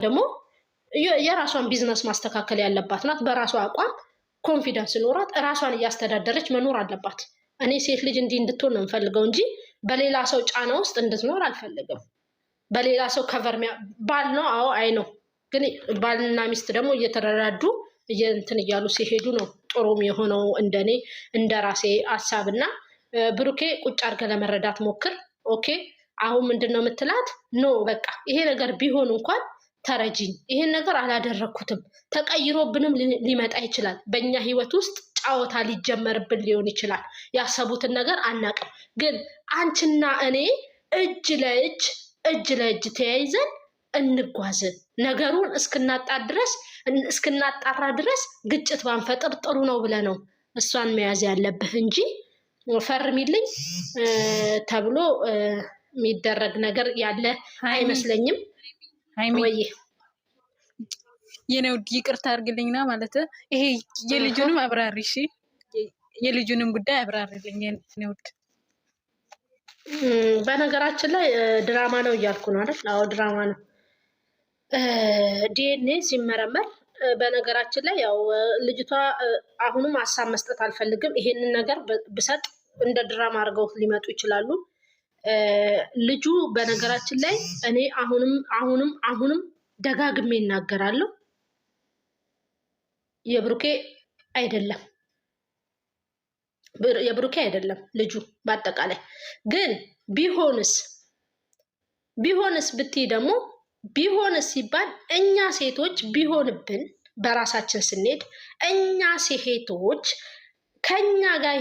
ደግሞ የራሷን ቢዝነስ ማስተካከል ያለባት ናት። በራሷ አቋም ኮንፊደንስ ኖራት ራሷን እያስተዳደረች መኖር አለባት። እኔ ሴት ልጅ እንዲህ እንድትሆን ነው የምፈልገው እንጂ በሌላ ሰው ጫና ውስጥ እንድትኖር አልፈልግም። በሌላ ሰው ከቨርሚያ ባል ነው። አዎ አይ ነው። ግን ባልና ሚስት ደግሞ እየተረዳዱ እንትን እያሉ ሲሄዱ ነው ጥሩም የሆነው እንደኔ እንደራሴ ሐሳብና ብሩኬ ቁጭ አድርገህ ለመረዳት ሞክር። ኦኬ አሁን ምንድነው የምትላት? ኖ በቃ ይሄ ነገር ቢሆን እንኳን ተረጂኝ፣ ይሄን ነገር አላደረኩትም፣ ተቀይሮብንም ሊመጣ ይችላል። በእኛ ህይወት ውስጥ ጫወታ ሊጀመርብን ሊሆን ይችላል። ያሰቡትን ነገር አናቅም። ግን አንቺና እኔ እጅ ለእጅ ተያይዘን እንጓዝ። ነገሩን እስክናጣራ ድረስ ግጭት ባንፈጥር ጥሩ ነው ብለህ ነው እሷን መያዝ ያለብህ እንጂ ፈርሚልኝ ተብሎ የሚደረግ ነገር ያለ አይመስለኝም። ወይ የኔው ይቅርታ አድርግልኝና ማለት ይሄ የልጁንም አብራሪ እሺ፣ የልጁንም ጉዳይ አብራሪልኝ የኔው። በነገራችን ላይ ድራማ ነው እያልኩ ነው አይደል? አዎ ድራማ ነው። ዲኤንኤ ሲመረመር በነገራችን ላይ ያው ልጅቷ አሁንም ሀሳብ መስጠት አልፈልግም። ይሄንን ነገር ብሰጥ እንደ ድራማ አድርገው ሊመጡ ይችላሉ። ልጁ በነገራችን ላይ እኔ አሁንም ደጋግሜ እናገራለሁ የብሩኬ አይደለም ልጁ። በአጠቃላይ ግን ቢሆንስ ብትይ ደግሞ ቢሆንስ ሲባል እኛ ሴቶች ቢሆንብን በራሳችን ስንሄድ እኛ ሴቶች ከኛ ጋር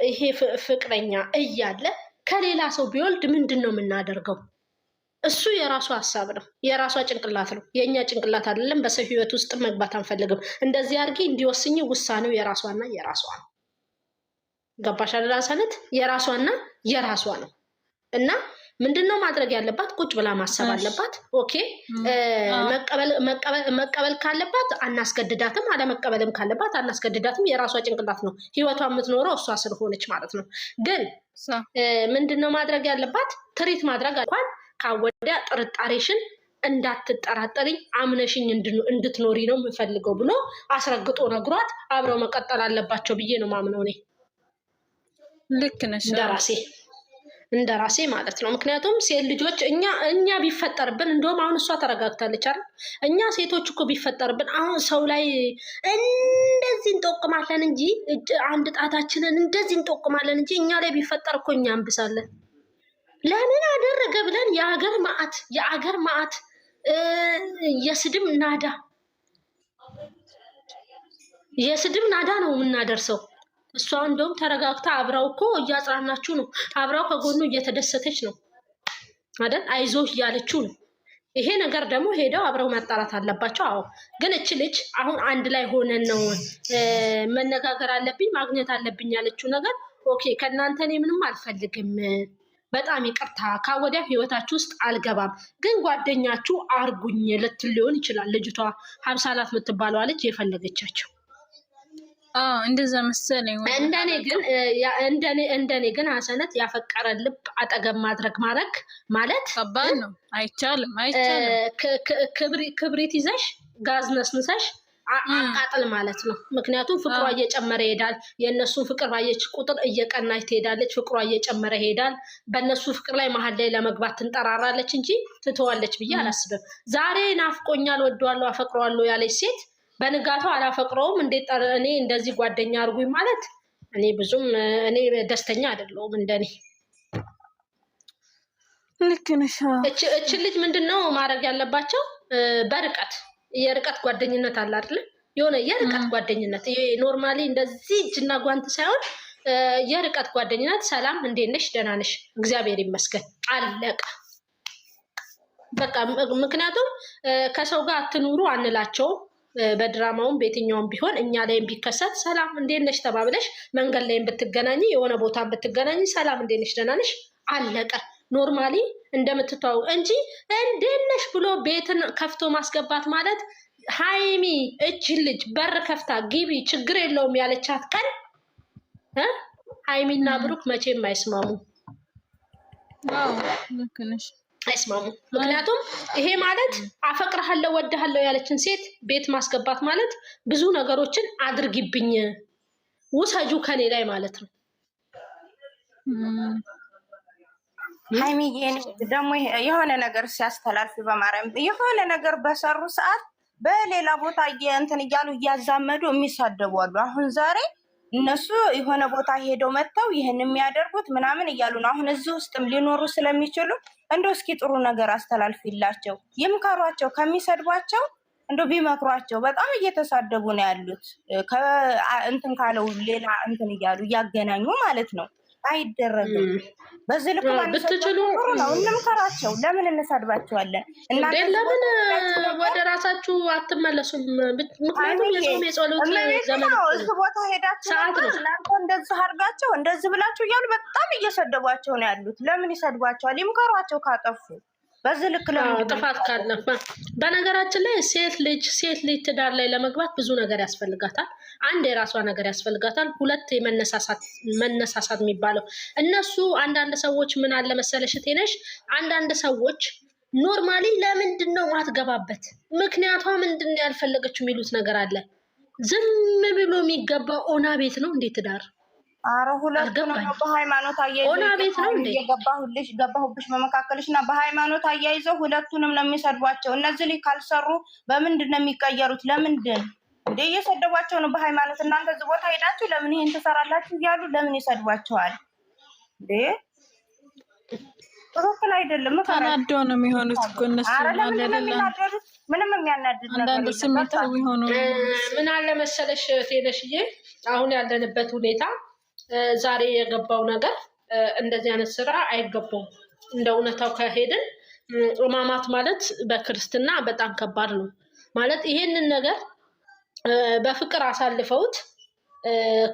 ይሄ ፍቅረኛ እያለ ከሌላ ሰው ቢወልድ ምንድን ነው የምናደርገው? እሱ የራሱ ሀሳብ ነው፣ የራሷ ጭንቅላት ነው። የእኛ ጭንቅላት አይደለም። በሰው ህይወት ውስጥ መግባት አንፈልግም። እንደዚህ አድርጌ እንዲወስኝ ውሳኔው የራሷና የራሷ ነው። ገባሽ አይደል? ሰነት የራሷና የራሷ ነው እና ምንድነው ማድረግ ያለባት? ቁጭ ብላ ማሰብ አለባት። ኦኬ መቀበል ካለባት አናስገድዳትም፣ አለመቀበልም ካለባት አናስገድዳትም። የራሷ ጭንቅላት ነው። ህይወቷ የምትኖረው እሷ ስለሆነች ማለት ነው። ግን ምንድነው ማድረግ ያለባት? ትሪት ማድረግ እንኳን ካወዲያ ጥርጣሬሽን እንዳትጠራጠሪኝ አምነሽኝ እንድትኖሪ ነው የምፈልገው ብሎ አስረግጦ ነግሯት አብረው መቀጠል አለባቸው ብዬ ነው ማምነው እኔ። ልክ ነሽ። እንደራሴ ማለት ነው። ምክንያቱም ሴት ልጆች እኛ ቢፈጠርብን እንደውም አሁን እሷ ተረጋግታለች አይደል? እኛ ሴቶች እኮ ቢፈጠርብን አሁን ሰው ላይ እንደዚህ እንጠቁማለን እንጂ አንድ ጣታችንን እንደዚህ እንጠቁማለን እንጂ እኛ ላይ ቢፈጠር እኮ እኛ እንብሳለን። ለምን አደረገ ብለን የአገር ማዕት የስድብ ናዳ ነው የምናደርሰው። እሷ እንደውም ተረጋግታ አብራው እኮ እያጽናናችሁ ነው። አብራው ከጎኑ እየተደሰተች ነው አይደል? አይዞህ እያለችው ነው። ይሄ ነገር ደግሞ ሄደው አብረው ማጣራት አለባቸው። አዎ ግን እቺ ልጅ አሁን አንድ ላይ ሆነን ነው መነጋገር አለብኝ ማግኘት አለብኝ ያለችው ነገር ኦኬ፣ ከእናንተ እኔ ምንም አልፈልግም፣ በጣም ይቅርታ፣ ካወዲያ ህይወታችሁ ውስጥ አልገባም፣ ግን ጓደኛችሁ አርጉኝ ልትል ሊሆን ይችላል። ልጅቷ ሀብሳላት የምትባለው ልጅ የፈለገቻቸው እንደዛ መሰለኝ። እንደኔ ግን ሀሰነት ያፈቀረ ልብ አጠገብ ማድረግ ማለት ከባድ ነው። አይቻልም። ክብሪት ይዘሽ ጋዝ ነስንሰሽ አቃጥል ማለት ነው። ምክንያቱም ፍቅሯ እየጨመረ ይሄዳል። የእነሱን ፍቅር ባየች ቁጥር እየቀናች ትሄዳለች። ፍቅሯ እየጨመረ ይሄዳል። በእነሱ ፍቅር ላይ መሀል ላይ ለመግባት ትንጠራራለች እንጂ ትተዋለች ብዬ አላስብም። ዛሬ ናፍቆኛል፣ ወደዋለሁ፣ አፈቅረዋለሁ ያለች ሴት በንጋታው አላፈቅረውም እንዴት እኔ እንደዚህ ጓደኛ አርጉኝ ማለት እኔ ደስተኛ አይደለሁም እንደኔ። ልክ ነሽ። እቺ ልጅ ምንድነው ማድረግ ያለባቸው? የርቀት ጓደኝነት አለ አይደል? የሆነ የርቀት ጓደኝነት ኖርማሊ እንደዚህ እጅና ጓንት ሳይሆን የርቀት ጓደኝነት። ሰላም እንዴት ነሽ? ደህና ነሽ? እግዚአብሔር ይመስገን፣ አለቀ በቃ። ምክንያቱም ከሰው ጋር አትኑሩ አንላቸውም። በድራማውም በየትኛውም ቢሆን እኛ ላይም ቢከሰት ሰላም እንዴት ነሽ ተባብለሽ መንገድ ላይም ብትገናኝ የሆነ ቦታ ብትገናኝ ሰላም እንዴት ነሽ ደህና ነሽ አለቀ። ኖርማሊ እንደምትተዋወቁ እንጂ እንዴት ነሽ ብሎ ቤትን ከፍቶ ማስገባት ማለት ሃይሚ እቺ ልጅ በር ከፍታ ግቢ ችግር የለውም ያለቻት ቀን ሃይሚና ብሩክ መቼም አይስማሙ። አዎ ልክ ነሽ። አይስማሙም። ምክንያቱም ይሄ ማለት አፈቅርሃለሁ ወድሃለሁ ያለችን ሴት ቤት ማስገባት ማለት ብዙ ነገሮችን አድርጊብኝ ውሰጁ ከኔ ላይ ማለት ነው። ሃይሚዬ ደግሞ የሆነ ነገር ሲያስተላልፍ በማርያም የሆነ ነገር በሰሩ ሰዓት በሌላ ቦታ እንትን እያሉ እያዛመዱ የሚሳደቡ አሉ። አሁን ዛሬ እነሱ የሆነ ቦታ ሄደው መጥተው ይህን የሚያደርጉት ምናምን እያሉ ነው። አሁን እዚህ ውስጥም ሊኖሩ ስለሚችሉ እንደው እስኪ ጥሩ ነገር አስተላልፊላቸው፣ ይምከሯቸው። ከሚሰድቧቸው እንደው ቢመክሯቸው። በጣም እየተሳደቡ ነው ያሉት። እንትን ካለው ሌላ እንትን እያሉ እያገናኙ ማለት ነው። አይደረግም። በዚህ ልክ ብትችሉ ነው እንምከራቸው። ለምን እንሰድባቸዋለን? ለምን ወደ ራሳችሁ አትመለሱም? ምክንያቱም የጾም የጸሎት ዘመን እዚህ ቦታ ሄዳችሁ እናንተ እንደዚህ አድርጋቸው እንደዚህ ብላችሁ እያሉ በጣም እየሰደቧቸው ነው ያሉት። ለምን ይሰድቧቸዋል? ይምከሯቸው ካጠፉ። በዚህ ልክ ጥፋት ካለፈ በነገራችን ላይ ሴት ልጅ ትዳር ላይ ለመግባት ብዙ ነገር ያስፈልጋታል። አንድ የራሷ ነገር ያስፈልጋታል። ሁለት መነሳሳት የሚባለው እነሱ አንዳንድ ሰዎች ምን አለ መሰለሽ ቴነሽ አንዳንድ ሰዎች ኖርማሊ ለምንድን ነው ማትገባበት ምክንያቷ ምንድን ነው ያልፈለገችው የሚሉት ነገር አለ። ዝም ብሎ የሚገባ ኦና ቤት ነው እንዴት ትዳር አረ ሁለቱንም በሃይማኖት አያይዘው ገባሁብሽ በመካከልሽ እና በሃይማኖት አያይዘው ሁለቱንም ነው የሚሰድቧቸው። እነዚህ ልጅ ካልሰሩ በምንድን ነው የሚቀየሩት? ለምንድን እንዴ እየሰደቧቸው ነው በሃይማኖት። እናንተ እዚህ ቦታ ሄዳችሁ ለምን ይሄን ትሰራላችሁ እያሉ ለምን ይሰድቧቸዋል እንዴ? ትክክል አይደለም። ተናዶ ነው የሚሆኑት እኮ እነሱ ምንም የሚያናድድ አንዳንድ ስሜታዊ ሆኖ ምን አለ መሰለሽ ቴነሽዬ አሁን ያለንበት ሁኔታ ዛሬ የገባው ነገር እንደዚህ አይነት ስራ አይገባውም። እንደ እውነታው ከሄድን እማማት ማለት በክርስትና በጣም ከባድ ነው ማለት ይሄንን ነገር በፍቅር አሳልፈውት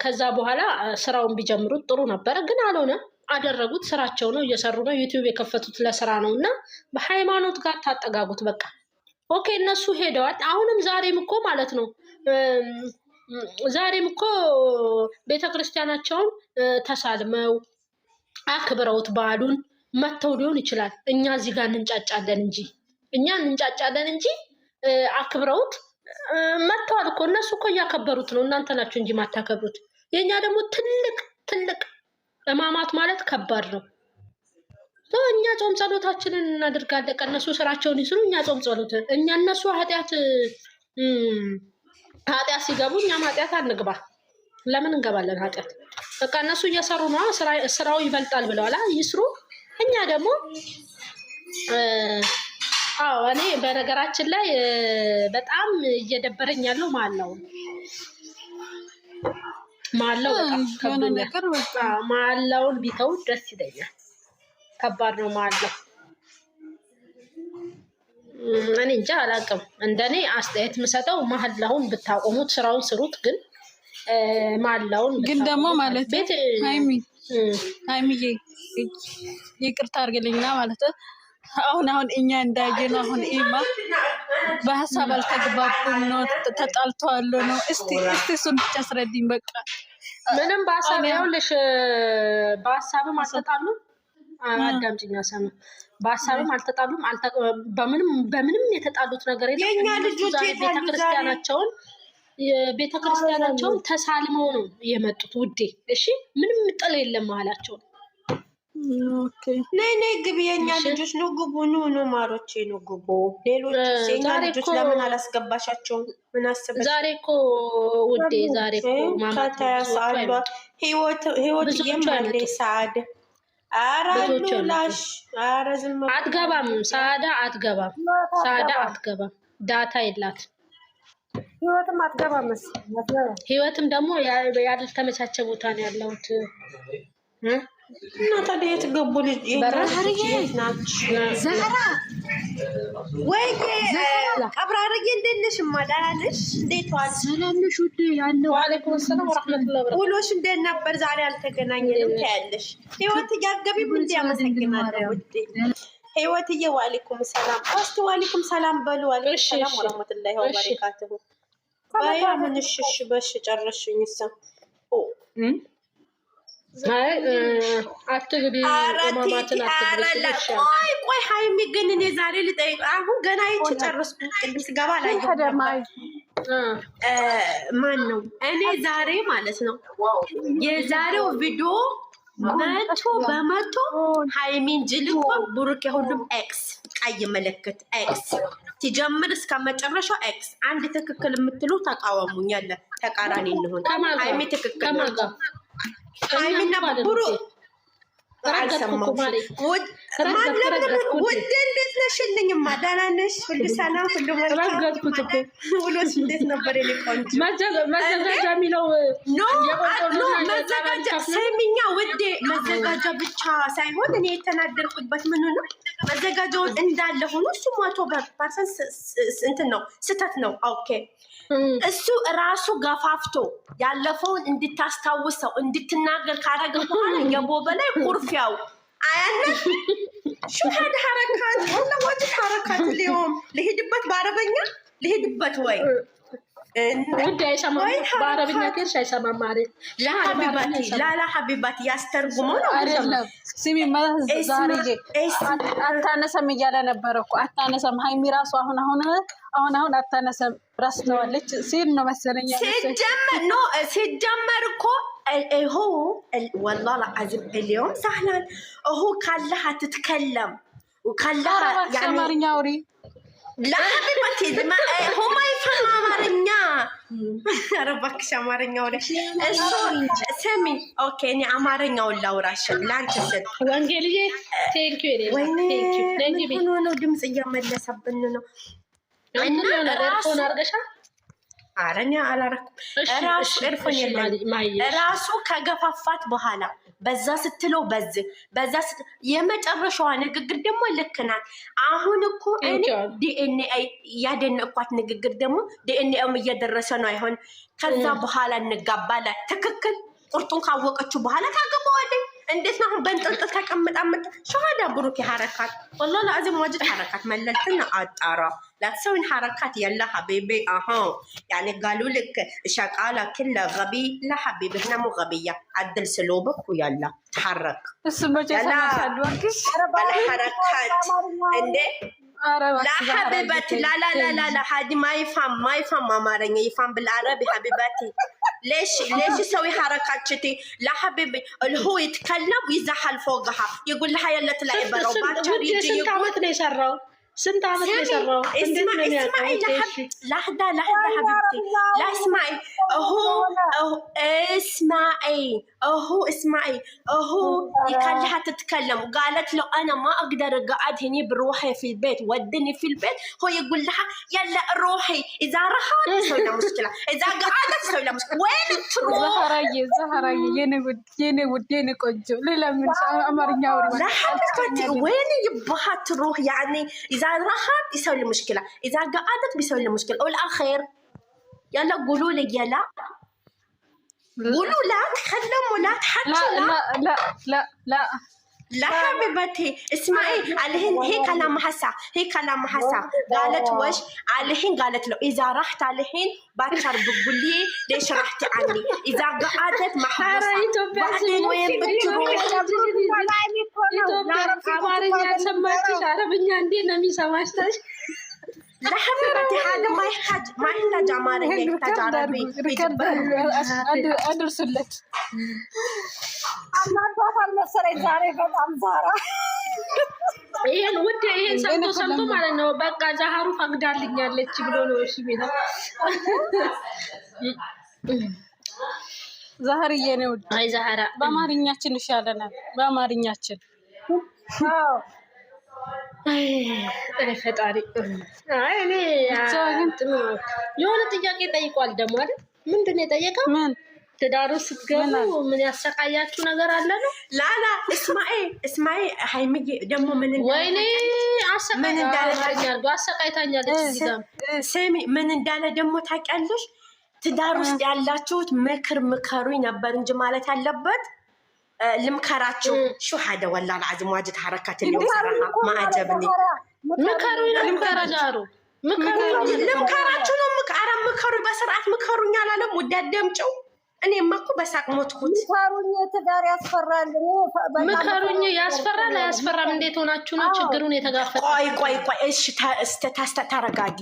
ከዛ በኋላ ስራውን ቢጀምሩት ጥሩ ነበረ። ግን አልሆነም። አደረጉት። ስራቸው ነው፣ እየሰሩ ነው። ዩቲዩብ የከፈቱት ለስራ ነው እና በሃይማኖት ጋር ታጠጋጉት። በቃ ኦኬ እነሱ ሄደዋል። አሁንም ዛሬም እኮ ማለት ነው ዛሬም እኮ ቤተክርስቲያናቸውን ተሳልመው አክብረውት በዓሉን መተው ሊሆን ይችላል። እኛ እዚህ ጋር እንንጫጫለን እንጂ አክብረውት መተዋል እኮ። እነሱ እኮ እያከበሩት ነው። እናንተ ናችሁ እንጂ ማታከብሩት። የኛ ደግሞ ትልቅ እማማት ማለት ከባድ ነው። እኛ ጾም ጸሎታችንን እናደርጋለን። እነሱ ስራቸውን ይስሩ፣ እኛ ጾም ጸሎት። እነሱ ኃጢአት ሲገቡ እኛም ኃጢአት አንግባ። ለምን እንገባለን ኃጢአት? በቃ እነሱ እየሰሩ ነው፣ ስራው ይበልጣል ብለዋል። ይስሩ። እኛ ደግሞ እኔ በነገራችን ላይ በጣም እየደበረኝ ያለው ማለውን ቢተው ደስ ይለኛል። ከባድ ነው ማለው። እኔ እንጃ አላውቅም። እንደኔ አስተያየት የምሰጠው ማለውን ብታቆሙት፣ ስራውን ስሩት። ግን ማለውን ግን ደግሞ ማለት ሃይሚዬ ይቅርታ አድርግልኝና ማለት አሁን እኛ እንዳየነው አሁን ኢማ በሀሳብ አልተግባቡም ነው፣ ተጣልተዋል ነው። እስቲ እሱን ብቻ አስረድኝ። በቃ ምንም በሀሳብ ይኸውልሽ፣ በሀሳብም አልተጣሉም። አዳምጪኝ ሰሙ። በሀሳብም አልተጣሉም። በምንም የተጣሉት ነገር የለም። ቤተክርስቲያናቸውን ተሳልመው ነው የመጡት ውዴ። እሺ ምንም ጥል የለም መሀላቸው። ነይ ግቢ፣ የኛ ልጆች ነው ግቡ። ኑ ማሮቼ ነው ግቡ። ሌሎች የኛ ልጆች ለምን አላስገባሻቸውም? ምን አስበሽ? ዛሬ እኮ ውዴ፣ ዛሬ እኮ ማማታ ህይወት የማለ ሰዓድ አራሉላሽ ዝም አትገባም። ሰዓዳ አትገባም። ዳታ የላት። ህይወትም አትገባም። ህይወትም ደግሞ ያልተመቻቸ ቦታ ነው ያለሁት። እና ታዲያ የት ገቡ? ልጅ ዛራ ወይ ቀብራርዬ እንዴት ነሽ? ማዳላለሽ እንዴት ዋል? ሰላም ነሽ ውዴ? ያለው ወአለይኩም ሰላም ወራህመቱላሂ ወበረካቱ። ውሎሽ እንዴት ነበር? ዛሬ አልተገናኘንም ታያለሽ። ህይወት እያገቢ ምን ያመሰግናለሁ ውዴ። ህይወትዬ ወአለይኩም ሰላም። አስቱ ወአለይኩም ሰላም በሉ። ወአለይኩም ሰላም ወራህመቱላሂ ወበረካቱ። ባያ ምንሽሽ በሽ ጨረሽኝ። አትግቢ ማማትን አትግቢ። ቆይ ሀይሚ ግን እኔ ዛሬ ልጠይቅ። አሁን ገና ይቺ ጨረስኩ። ቅድም ስገባ ላይ ማን ነው እኔ ዛሬ ማለት ነው የዛሬው ቪዲዮ 100% ሀይሚን ጅልቆ ብሩክ የሁሉም ኤክስ ቀይ ምልክት ኤክስ ትጀምር እስከ መጨረሻው ኤክስ። አንድ ትክክል የምትሉ ተቃወሙኛለ። ተቃራኒ እንሆን። ሀይሚ ትክክል ሀይሚና ብሩክ አልሰማሁም። ውድ እንዴት ነሽልኝማ? ደህና ነሽ? ሁሉ ሰላም፣ ሁሉ መልካም። ውሎሽ እንዴት ነበር? የኔ ቆንጆ መዘጋጃ የሚለው መዘጋጃ ሰሚኛ ውዴ፣ መዘጋጃ ብቻ ሳይሆን እኔ የተናደርኩበት ምኑ ነው መዘጋጃውን እንዳለ ሆኖ እሱ 100% እንትን ነው ስህተት ነው። ኦኬ እሱ ራሱ ገፋፍቶ ያለፈውን እንድታስታውሰው እንድትናገር ካረገ በኋላ የቦበላይ ኩርፊያው አያነ شو هذا حركات والله واجد حركات اليوم لهدبت بعربية لهدبت وين ودي አይሰማም በአረብኛ ከርሽ አይሰማም ማለት ላ ሀቢባቲ ያስተርጉመው ነው አይደለም። ስሚ ዛሬ አታነሰም እያለ ነበረ እኮ አታነሰም። ሀይሚ ራሱ አሁን አታነሰም ረስተዋለች ሲል ነው መሰለኝ። ሲጀመር እኮ هو والله العظيم اليوم سهلا هو كلها تتكلم وكلها يعني أمارنيا وري لا حبيبتي هو ما يفهم أمارنيا ربك أمارنيا وري سامي أوكي إني أمارنيا ولا وراشة لا أنت سد وانجيلية thank you وين هو دمس أيام اللي سبننا أنا أرفون أرجشة አረኛ አላረኩም ራሱ እርፎኝ ራሱ ከገፋፋት በኋላ በዛ ስትለው በዛ የመጨረሻዋ ንግግር ደግሞ ልክ ናት። አሁን እኮ እኔ ዲኤንኤ ያደነኳት ንግግር ደግሞ ዲኤንኤም እየደረሰ ነው አይሆን ከዛ በኋላ እንጋባለን። ትክክል ቁርጡን ካወቀችው በኋላ ታገባዋለች። እንዴት ነው በእንጥልጥል ተቀምጣመጥ ሸሃዳ ብሩክ حركات والله لازم واجد حركات مللتنا اطارا لا تسوين حركات يلا حبيبي يعني قالوا لك شقاله كلها غبي لا حبيبي احنا مو غبيه عدل سلوبك ويلا تحرك يلا بلا حركات عندي لا حبيبتي لا هذه ما يفهم امارني يفهم بالعربي حبيبتي ليش يسوي حركات شتي لا حبيبي اللي هو يتكلم ويزحل فوقها يقول لها يلا طلعي برا وباكر يجي يقول سنت عمت يسروا اسمعي لحظة حبيبتي لا اسمعي اسمعي يخليها تتكلم وقالت له انا ما اقدر اقعد هني بروحي في البيت ودني في البيت هو يقول لها يلا روحي اذا راحت تسوي لها مشكلة اذا قعدت تسوي لها مشكلة وين تروح زهراي يني وديني كنجو ليلا من امرنيا وري لا حبيبتي وين يبغى تروح يعني اذا راحت يسوي لي مشكلة اذا قعدت بيسوي لي مشكلة والاخير يلا قولوا لي يلا قولوا لا تخدموا لا تحكوا لا حبيبتي اسمعي عليهن هي كلام حسا قالت وش عليهن قالت له اذا رحت عليهن باكر بقول لي ليش رحتي عني اذا قعدت محبوسه بعدين وين بتروح አማርኛ ሰማችሽ አረብኛ እንዴት ነው የሚሰማሽ ታሽ لا حبيبتي هذا ما يحتاج أمارية يحتاج عربي أدرسلت أما بابا المسرح زاري بام زارا ይሄን ውድ ይሄን ሰምቶ ማለት ነው በቃ ዛሃሩ ፈቅዳልኛለች ብሎ ነው እሺ ቤታ ዛህርዬ ነው አይ ዛህራ በአማርኛችን ይሻለናል በአማርኛችን አይ ፈጣሪ እኔ የሆነ ጥያቄ ጠይቋል ደግሞ አይደል ምንድነው የጠየቀው ምን ትዳሩ ስትገቡ ምን ያሰቃያችሁ ነገር አለ ነው ላላ እስማኤ ሃይሚዬ ደግሞ ምን ወይኔ አሰቃይታኛለች እዚህ ጋር ሰሚ ምን እንዳለ ደግሞ ታውቂያለሽ ትዳር ውስጥ ያላችሁት ምከሩኝ ነበር እንጂ ማለት ያለበት ልምከራችሁ شو هذا والله العظيم واجد حركات اليوم صراحه ما عجبني ምከሩኝ ልምከራችሁ ልምከራችሁ ነው ምከሩ በስርዓት ምከሩኝ አላለም ወዳደምጨው እኔማ እኮ በሳቅ ሞትኩት። ምከሩኝ፣ ትዳር ያስፈራል። ምከሩኝ። ያስፈራል አያስፈራም? እንዴት ሆናችሁ ነው ችግሩን የተጋፈጠ? ቆይ እሺ ተረጋጊ።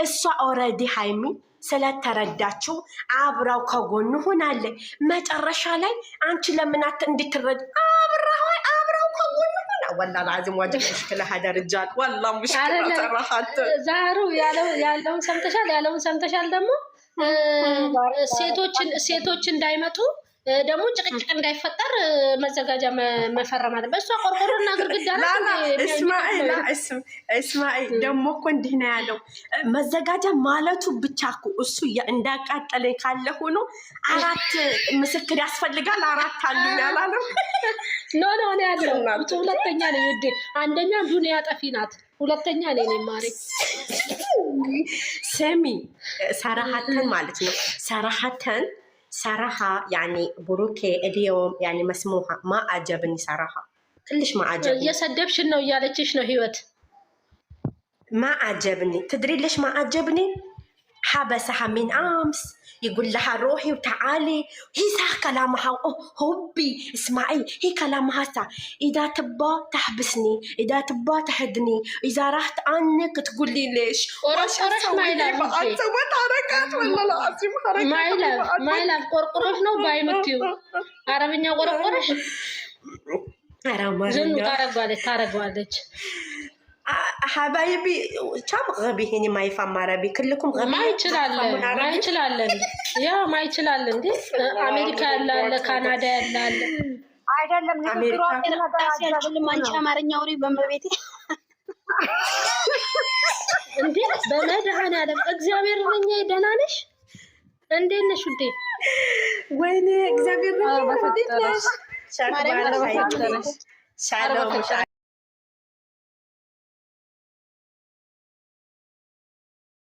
እሷ ኦልሬዲ ሃይሚ ስለተረዳችው አብራው ከጎኑ ሆናለች። መጨረሻ ላይ አንቺ ለምናት እንድትረድ አብራው ከጎኑ ሆና والله العظيم واجب مشكله هذا رجال والله مشكله صراحه ዛሩ ያለውን ሰምተሻል ደግሞ ሴቶች እንዳይመጡ ደግሞ ጭቅጭቅ እንዳይፈጠር መዘጋጃ መፈረም አለ። በእሷ ቆርቆሮና ግድግዳ እስማኤል ደግሞ እኮ እንዲህ ነው ያለው። መዘጋጃ ማለቱ ብቻ እኮ እሱ እንዳቃጠለኝ ካለ ሆኖ 4 ምስክር ያስፈልጋል። 4 አሉኝ አላለም? ኖ ነው ያለው። ሁለተኛ ነው ይወድ። አንደኛ ዱንያ ጠፊ ናት። ሁለተኛ ነኝ ማሪ ሰሚ ሰራሐተን ማለት ነው። ሰራሐተን صراحة يعني بروكي اليوم يعني مسموحة ما عجبني صراحة كلش ما عجبني. يسدبش انه يالتش انه هيوت ما عجبني. تدري ليش ما عجبني؟ حبسها من أمس يقول لها روحي وتعالي. هي صح كلامها هوبي اسمعي هي كلامها صح. إذا تبى تحبسني إذا تبى تهدني إذا راحت عنك تقول لي ليش ورش ما يلعب سويت حركات والله العظيم حركات ما يلعب قرقرش نو بايمتيو عربية قرقرش زن تارق حبايبي كم غبي هني ما يفهم عربي كلكم غبي. ما يشلالن يا ما يشلالن دي أمريكا لا كندا لا አይደለም ንግግሯ አይደለም አንቺ አማርኛ አውሪ በመቤቴ እንዴ በመድኃኒዓለም እግዚአብሔር ነኝ። ደህና ነሽ? እንዴት ነሽ ውዴ? ወይኔ እግዚአብሔር ነኝ። ሻሎም